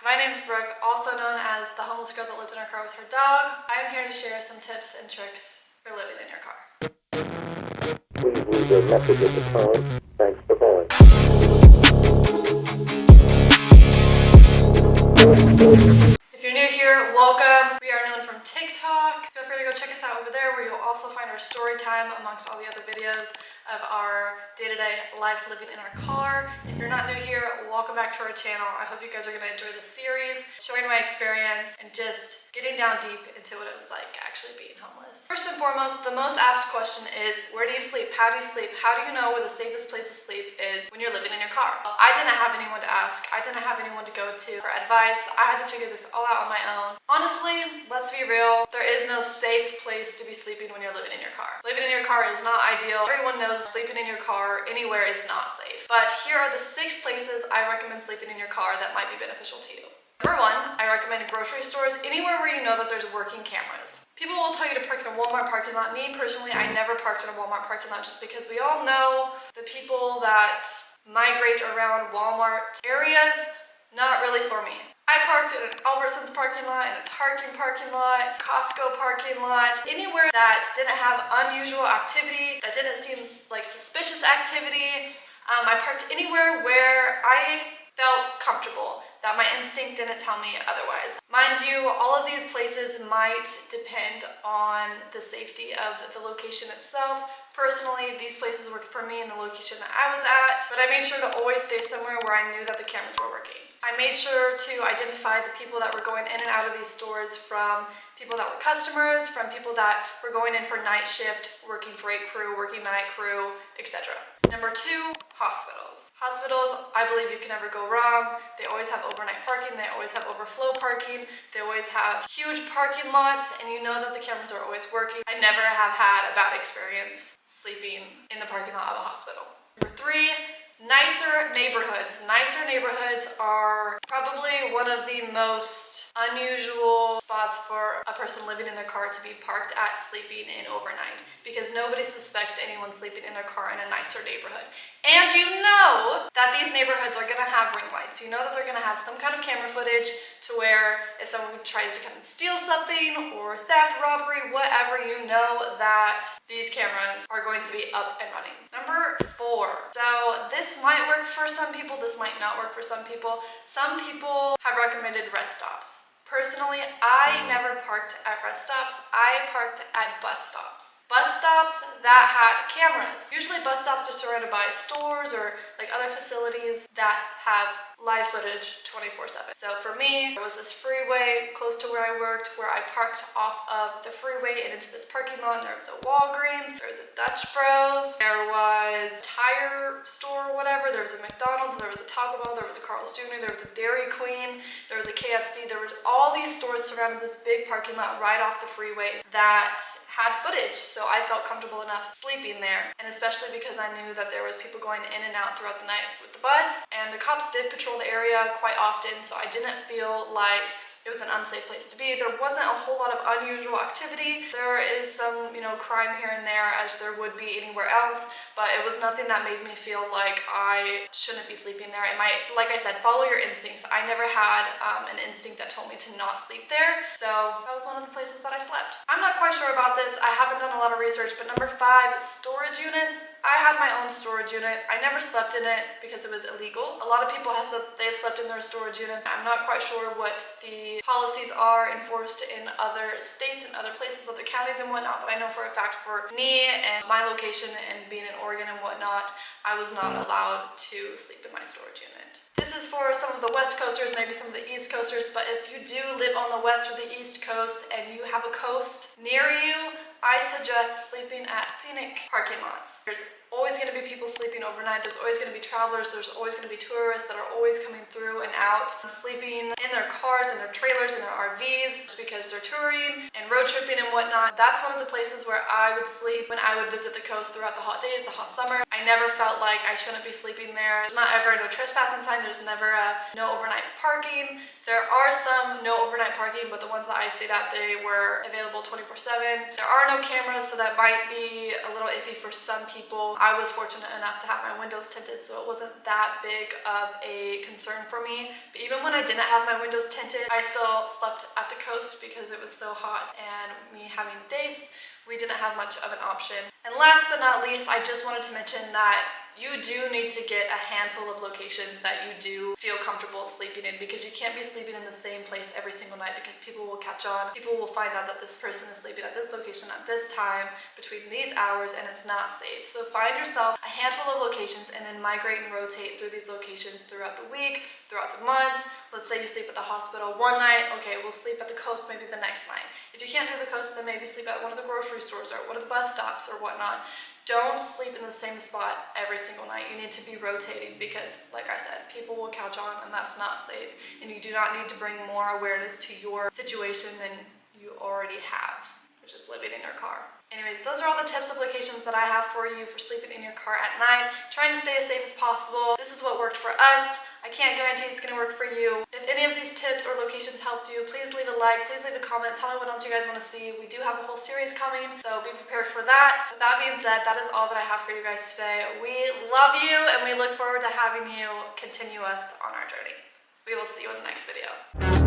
My name is Brooke, also known as the homeless girl that lived in her car with her dog. I am here to share some tips and tricks for living in your car. Please leave your message at the tone. Thanks for calling. If you're new here, welcome. We are known from TikTok. Feel free to go check us out over there where you'll also find our story time amongst all the other videos of our day-to-day life living in our car. If you're not new here, welcome back to our channel. I hope you guys are going to enjoy this series, showing my experience and just getting down deep into what it was like actually being homeless. First and foremost, the most asked question is, where do you sleep? How do you sleep? How do you know where the safest place to sleep is when you're living in your car? Well, I didn't have anyone to ask. I didn't have anyone to go to for advice. I had to figure this all out on my own. Honestly, let's be real, there is no safe place to be sleeping when you're living in your car. Living in your car is not ideal. Everyone knows sleeping in your car anywhere is not safe. But here are the 6 places I recommend sleeping in your car that might be beneficial to you. Number 1, I recommend grocery stores, anywhere where you know that there's working cameras. People will tell you to park in a Walmart parking lot. Me personally, I never parked in a Walmart parking lot just because we all know the people that migrate around Walmart areas, not really for me. I parked in an Albertsons parking lot, in a Target parking lot, Costco parking lot, anywhere that didn't have unusual activity, that didn't seem like suspicious activity. I parked anywhere where I felt comfortable, that my instinct didn't tell me otherwise. Mind you, all of these places might depend on the safety of the location itself. Personally, these places worked for me in the location that I was at, but I made sure to always stay somewhere where I knew that the cameras were working. I made sure to identify the people that were going in and out of these stores from people that were customers, from people that were going in for night shift, working freight crew, working night crew, etc. Number 2, hospitals. Hospitals, I believe you can never go wrong. They always have overnight parking, they always have overflow parking, they always have huge parking lots, and you know that the cameras are always working. I never have had a bad experience sleeping in the parking lot of a hospital. Number 3, nicer neighborhoods. Nicer neighborhoods are probably one of the most unusual spots for a person living in their car to be parked at sleeping in overnight, because nobody suspects anyone sleeping in their car in a nicer neighborhood. And you know that these neighborhoods are gonna have ring lights. You know that they're gonna have some kind of camera footage to where if someone tries to come and steal something or theft, robbery, whatever, you know that these cameras are going to be up and running. Number 4. So this might work for some people, this might not work for some people. Some people have recommended rest stops. Personally, I never parked at rest stops. I parked at bus stops. Bus stops that had cameras. Usually bus stops are surrounded by stores or like other facilities that have live footage 24/7. So for me, there was this freeway close to where I worked where I parked off of the freeway and into this parking lot, and there was a Walgreens, there was a Dutch Bros, there was a tire store or whatever, there was a McDonald's, there was a Taco Bell, there was a Carl's Jr., there was a Dairy Queen, there was a KFC, there was all these stores surrounding this big parking lot right off the freeway that had footage, so I felt comfortable enough sleeping there, and especially because I knew that there was people going in and out throughout the night with the bus, and the cops did patrol the area quite often, so I didn't feel like it was an unsafe place to be. There wasn't a whole lot of unusual activity. There is some, crime here and there, as there would be anywhere else, but it was nothing that made me feel like I shouldn't be sleeping there. It might, like I said, follow your instincts. I never had an instinct that told me to not sleep there, so that was one of the places that I slept. I'm not quite sure about this. I haven't done a lot of research, but number 5, storage units. I had my own storage unit. I never slept in it because it was illegal. A lot of people have said they've slept in their storage units. I'm not quite sure what the policies are enforced in other states and other places, other counties and whatnot, but I know for a fact for me and my location and being in Oregon and whatnot, I was not allowed to sleep in my storage unit. This is for some of the West Coasters, maybe some of the East Coasters, but if you do live on the West or the East Coast and you have a coast near you, I suggest sleeping at scenic parking lots. There's always going to be people sleeping overnight. There's always going to be travelers. There's always going to be tourists that are always coming through and out, sleeping in their cars, in their trailers, in their RVs, just because they're touring and road tripping and whatnot. That's one of the places where I would sleep when I would visit the coast throughout the hot days, the hot summer. I never felt like I shouldn't be sleeping there. There's not ever no trespassing sign. There's never no overnight parking. There are some no overnight parking, but the ones that I stayed at, they were available 24/7. There are no cameras, so that might be a little iffy for some people. I was fortunate enough to have my windows tinted, so it wasn't that big of a concern for me. But even when I didn't have my windows tinted, I still slept at the coast because it was so hot, and me having Dace, we didn't have much of an option. And last but not least, I just wanted to mention that you do need to get a handful of locations that you do feel comfortable sleeping in, because you can't be sleeping in the same place every single night, because people will catch on. People will find out that this person is sleeping at this location at this time between these hours, and it's not safe. So find yourself a handful of locations and then migrate and rotate through these locations throughout the week, throughout the months. Let's say you sleep at the hospital one night, okay, we'll sleep at the coast maybe the next night. If you can't do the coast, then maybe sleep at one of the grocery stores or one of the bus stops or whatnot. Don't sleep in the same spot every single night. You need to be rotating because, like I said, people will catch on, and that's not safe. And you do not need to bring more awareness to your situation than you already have, which is living in your car. Anyways, those are all the tips of locations that I have for you for sleeping in your car at night, trying to stay as safe as possible. This is what worked for us. I can't guarantee it's going to work for you. If any of these tips or locations helped you, please leave a like, please leave a comment, tell me what else you guys want to see. We do have a whole series coming, so be prepared for that. With that being said, that is all that I have for you guys today. We love you, and we look forward to having you continue us on our journey. We will see you in the next video.